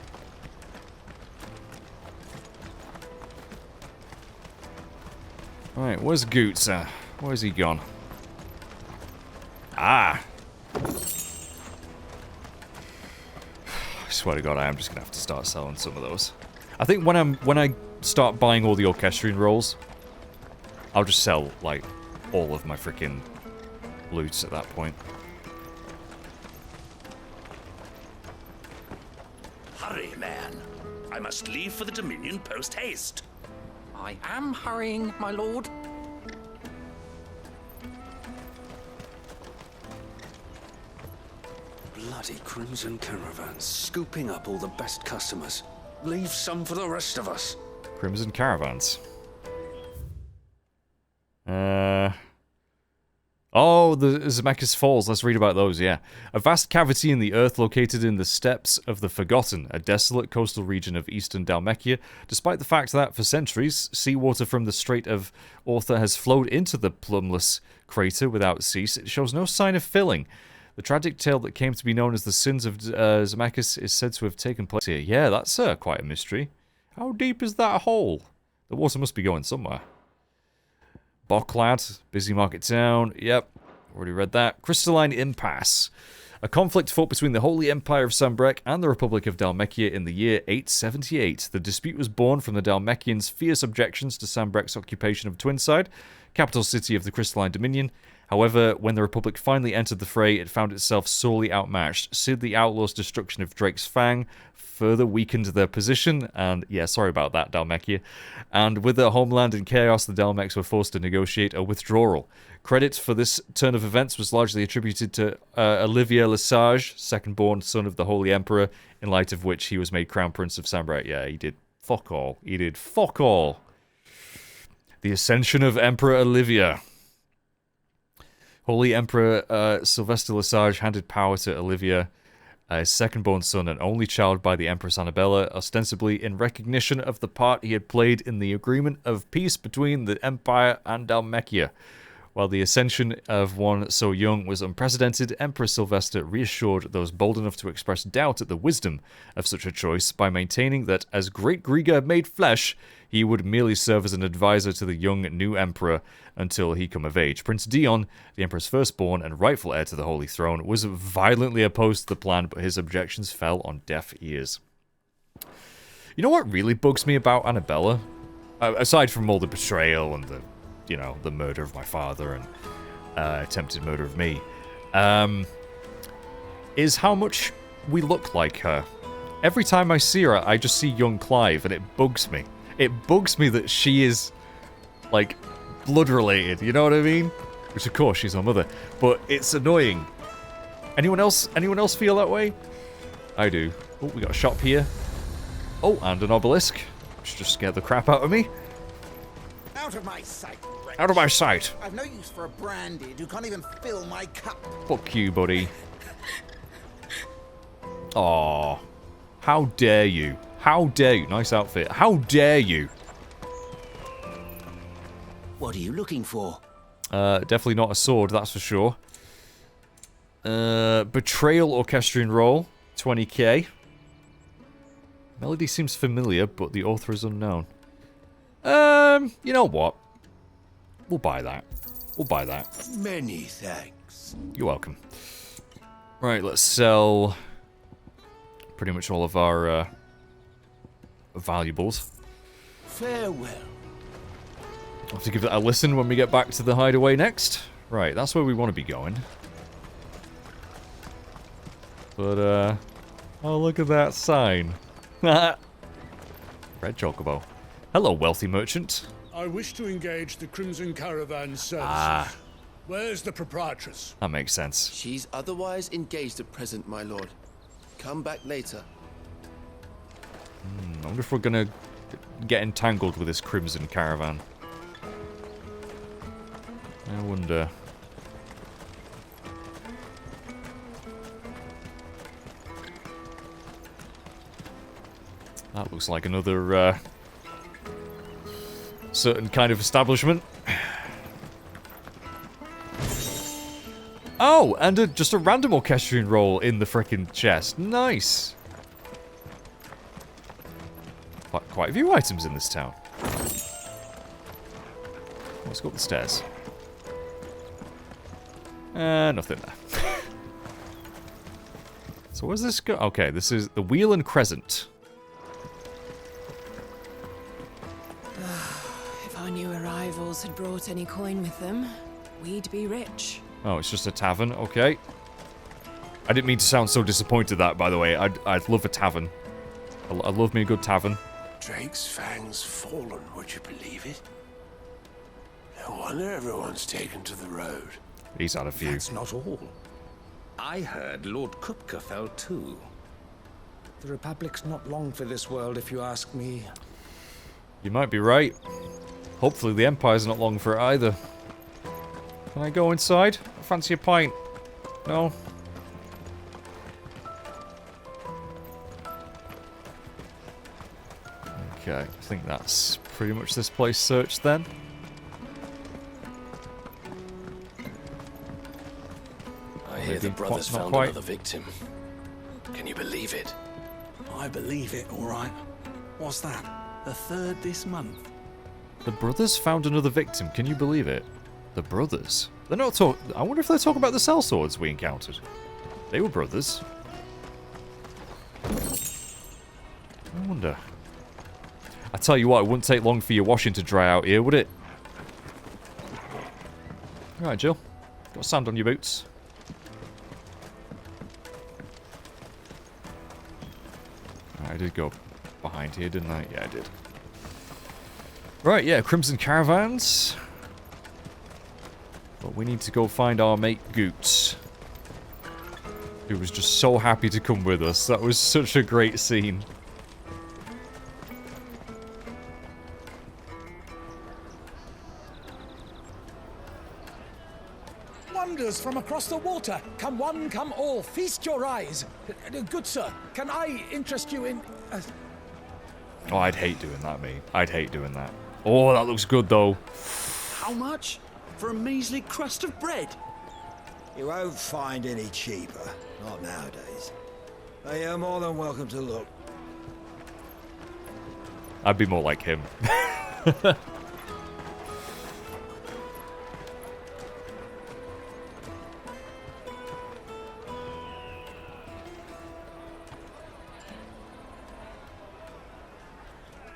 Right, where's Goetz? Where's he gone? Ah! I swear to God, I am just gonna have to start selling some of those. I think when I start buying all the orchestrion rolls, I'll just sell like all of my freaking loots at that point. Hurry, man. I must leave for the Dominion post-haste. I am hurrying, my lord. Bloody Crimson Caravans, scooping up all the best customers. Leave some for the rest of us. Crimson Caravans. Oh, the Zemeckis Falls. Let's read about those, yeah. A vast cavity in the earth located in the steppes of the Forgotten, a desolate coastal region of eastern Dalmekia, despite the fact that, for centuries, seawater from the Strait of Author has flowed into the plumbless crater without cease. It shows no sign of filling. The tragic tale that came to be known as the Sins of Zemeckis is said to have taken place here. Yeah, that's quite a mystery. How deep is that hole? The water must be going somewhere. Boklat, Busy Market Town. Yep, already read that. Crystalline Impasse. A conflict fought between the Holy Empire of Sanbreque and the Republic of Dalmekia in the year 878. The dispute was born from the Dalmekians' fierce objections to Sanbreque's occupation of Twinside, capital city of the Crystalline Dominion. However, when the Republic finally entered the fray, it found itself sorely outmatched. Sid the Outlaw's destruction of Drake's Fang further weakened their position, and yeah, sorry about that, Dalmekia. And with their homeland in chaos, the Dalmecs were forced to negotiate a withdrawal. Credit for this turn of events was largely attributed to Olivier Le Sage, second-born son of the Holy Emperor, in light of which he was made Crown Prince of Sanbreque. Yeah, he did fuck all. He did fuck all. The ascension of Emperor Olivier. Holy Emperor Sylvester Le Sage handed power to Olivier, his second-born son and only child by the Empress Annabella, ostensibly in recognition of the part he had played in the agreement of peace between the Empire and Dalmekia. While the ascension of one so young was unprecedented, Emperor Sylvester reassured those bold enough to express doubt at the wisdom of such a choice by maintaining that as Great Griga made flesh, he would merely serve as an advisor to the young new emperor until he come of age. Prince Dion, the emperor's firstborn and rightful heir to the Holy Throne, was violently opposed to the plan, but his objections fell on deaf ears. You know what really bugs me about Annabella? aside from all the betrayal and the, you know, the murder of my father and attempted murder of me, is how much we look like her. Every time I see her, I just see young Clive, and it bugs me. It bugs me that she is, like, blood related, you know what I mean? Which, of course, she's our mother. But it's annoying. Anyone else feel that way? I do. Oh, we got a shop here. Oh, and an obelisk, which just scared the crap out of me. Out of my sight, wretch. Out of my sight. I've no use for a Bandit who can't even fill my cup. Fuck you, buddy. Aw. How dare you? How dare you? Nice outfit. How dare you? What are you looking for? Definitely not a sword, that's for sure. Betrayal orchestrion roll, 20k. Melody seems familiar, but the author is unknown. You know what? We'll buy that. We'll buy that. Many thanks. You're welcome. Right, let's sell pretty much all of our valuables. Farewell. I'll have to give that a listen when we get back to the Hideaway next. Right, that's where we want to be going. But, oh, look at that sign. Red Chocobo. Hello, wealthy merchant. I wish to engage the Crimson Caravan services. Where's the proprietress? That makes sense. She's otherwise engaged at present, my lord. Come back later. I wonder if we're gonna get entangled with this Crimson Caravan. I wonder. That looks like another certain kind of establishment. Oh, and just a random orchestrion roll in the frickin' chest. Nice. Quite a few items in this town. Let's go up the stairs. Nothing there. So where's this go? Okay, this is the Wheel and Crescent. If our new arrivals had brought any coin with them, we'd be rich. Oh, it's just a tavern. Okay. I didn't mean to sound so disappointed that, by the way. I'd love a tavern. I love me a good tavern. Drake's fang's fallen, would you believe it? No wonder everyone's taken to the road. He's had a few. That's not all. I heard Lord Kupka fell too. The Republic's not long for this world, if you ask me. You might be right. Hopefully the Empire's not long for it either. Can I go inside? I fancy a pint. No? Okay, I think that's pretty much this place searched then. I hear the brothers found another victim. Can you believe it? I believe it, all right. What's that? The third this month? The brothers found another victim. Can you believe it? The brothers? They're not talking... I wonder if they're talking about the sellswords we encountered. They were brothers. I wonder. I tell you what, it wouldn't take long for your washing to dry out here, would it? Right, Jill. Got sand on your boots. I did go behind here, didn't I? Yeah, I did. Right, yeah, Crimson Caravans. But we need to go find our mate Goetz, who was just so happy to come with us. That was such a great scene. Wonders from across the water. Come one, come all. Feast your eyes. Good sir, can I interest you in... Oh, I'd hate doing that, mate. I'd hate doing that. Oh, that looks good, though. How much? For a measly crust of bread? You won't find any cheaper. Not nowadays. But you're more than welcome to look. I'd be more like him.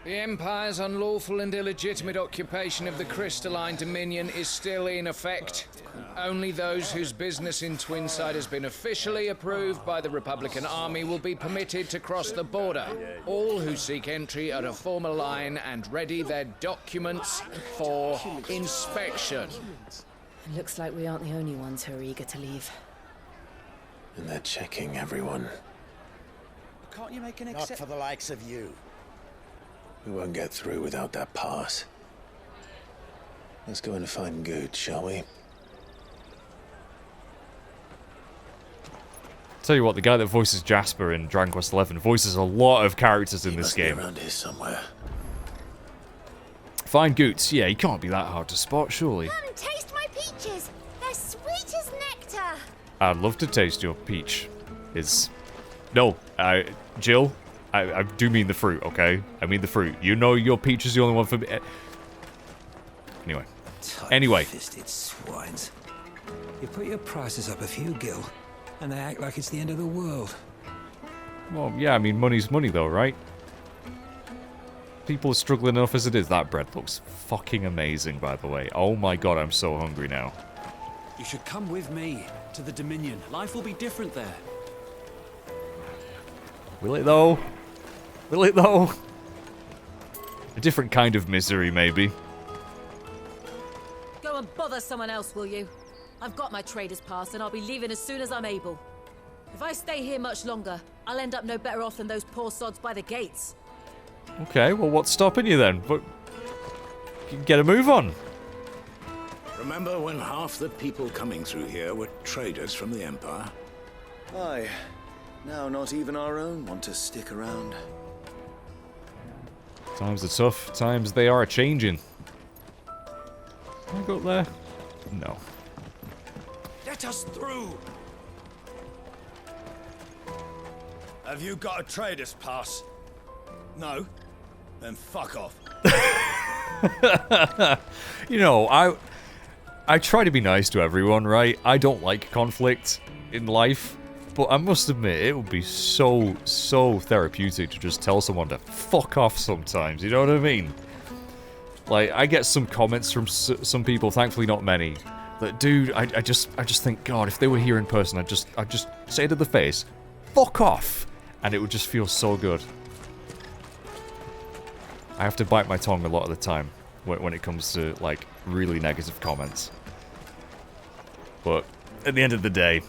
The Empire's unlawful and illegitimate occupation of the crystalline dominion is still in effect. Only those whose business in Twinside has been officially approved by the Republican Army will be permitted to cross the border. All who seek entry are to form a line and ready their documents for inspection. Looks like we aren't the only ones who are eager to leave. And they're checking everyone. Can't you make an Not for the likes of you. We won't get through without that pass. Let's go in and find Goetz, shall we? Tell you what, the guy that voices Jasper in Dragon Quest XI voices a lot of characters in He this must be game. around here somewhere. Find Goetz. Yeah, he can't be that hard to spot, surely. Come, taste my peaches. They're sweet as nectar. I'd love to taste your peach. No, Jill, I do mean the fruit, okay? I mean the fruit. You know your peach is the only one for me. Anyway. Tight-fisted swines. You put your prices up a few gil, and they act like it's the end of the world. Well, yeah, I mean, money's money, though, right? People are struggling enough as it is. That bread looks fucking amazing, by the way. Oh my god, I'm so hungry now. You should come with me to the Dominion. Life will be different there. Will it, though? Will it, though? A different kind of misery, maybe. Go and bother someone else, will you? I've got my trader's pass and I'll be leaving as soon as I'm able. If I stay here much longer, I'll end up no better off than those poor sods by the gates. Okay, well, what's stopping you then? But get a move on. Remember when half the people coming through here were traders from the Empire? Aye. Now not even our own want to stick around. Times are tough. Times they are changing. Can I go up there? No. Let us through! Have you got a trader's pass? No? Then fuck off. You know, I try to be nice to everyone, right? I don't like conflict in life, but I must admit, it would be so therapeutic to just tell someone to fuck off sometimes, you know what I mean? Like, I get some comments from some people, thankfully not many, that, dude, I just think, God, if they were here in person, I'd just say to the face, fuck off, and it would just feel so good. I have to bite my tongue a lot of the time when it comes to, like, really negative comments. But at the end of the day,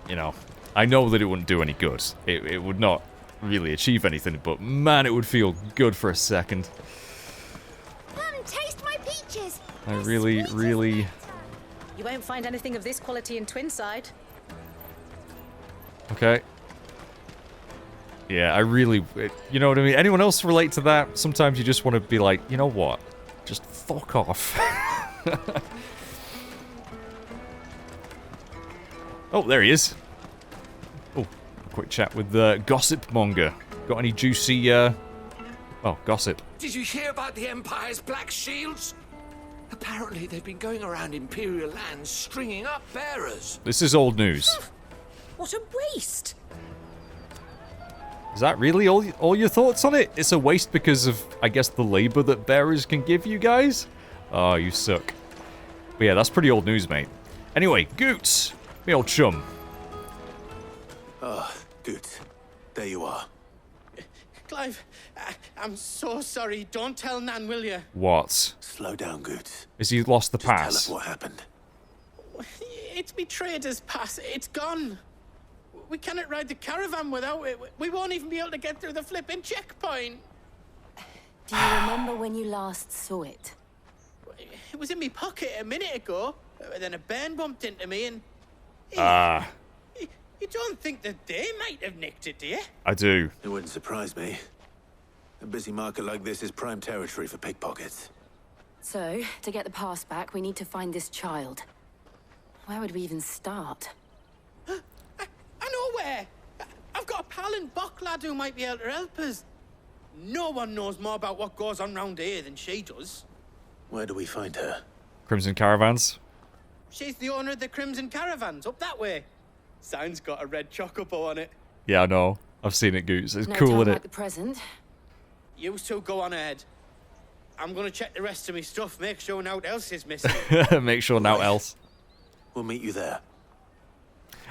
you know, I know that it wouldn't do any good. It would not really achieve anything, but man, it would feel good for a second. Come, taste my peaches. I really... You won't find anything of this quality in Twinside. Okay. Yeah, you know what I mean? Anyone else relate to that? Sometimes you just want to be like, you know what? Just fuck off. Oh, there he is. Oh, quick chat with the Gossip Monger. Got any juicy, gossip. Did you hear about the Empire's Black Shields? Apparently they've been going around Imperial lands stringing up bearers. This is old news. What a waste! Is that really all your thoughts on it? It's a waste because of, I guess, the labor that bearers can give you guys? Oh, you suck. But yeah, that's pretty old news, mate. Anyway, Goetz, me old chum. Oh, Goetz. There you are. Clive, I'm so sorry. Don't tell Nan, will you? What? Slow down, Goetz. Is he lost the pass? Tell us what happened. It's me trader's pass. It's gone. We cannot ride the caravan without it. We won't even be able to get through the flipping checkpoint. Do you remember when you last saw it? It was in my pocket a minute ago. Then a bairn bumped into me and... You don't think that they might have nicked it, do you? I do. It wouldn't surprise me. A busy market like this is prime territory for pickpockets. So, to get the pass back, we need to find this child. Where would we even start? I know where! I've got a pal in Boklat who might be able to help us. No one knows more about what goes on round here than she does. Where do we find her? Crimson Caravans? She's the owner of the Crimson Caravans, up that way. Sign's got a red chocobo on it. Yeah, I know. I've seen it, Goetz. It's No cool, time isn't like it? the present. You two go on ahead. I'm gonna check the rest of my stuff, make sure naught else is missing. Make sure naught else. We'll meet you there.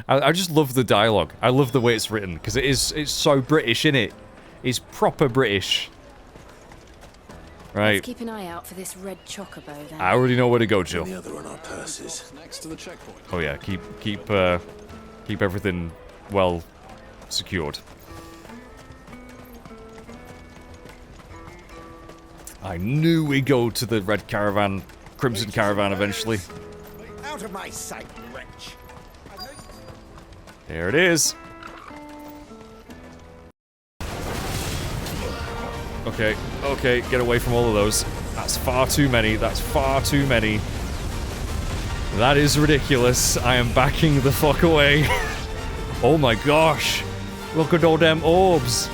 I just love the dialogue. I love the way it's written, because it's so British, innit? It's proper British. Right. Let's keep an eye out for this red chocobo then. I already know where to go, Jill. The other on our purses. Next to the checkpoint. Oh yeah, keep everything well secured. I knew we'd go to the red caravan, crimson caravan eventually. Out of my sight, wretch. There it is. Okay, okay, get away from all of those. That's far too many. That's far too many. That is ridiculous. I am backing the fuck away. Oh my gosh. Look at all them orbs.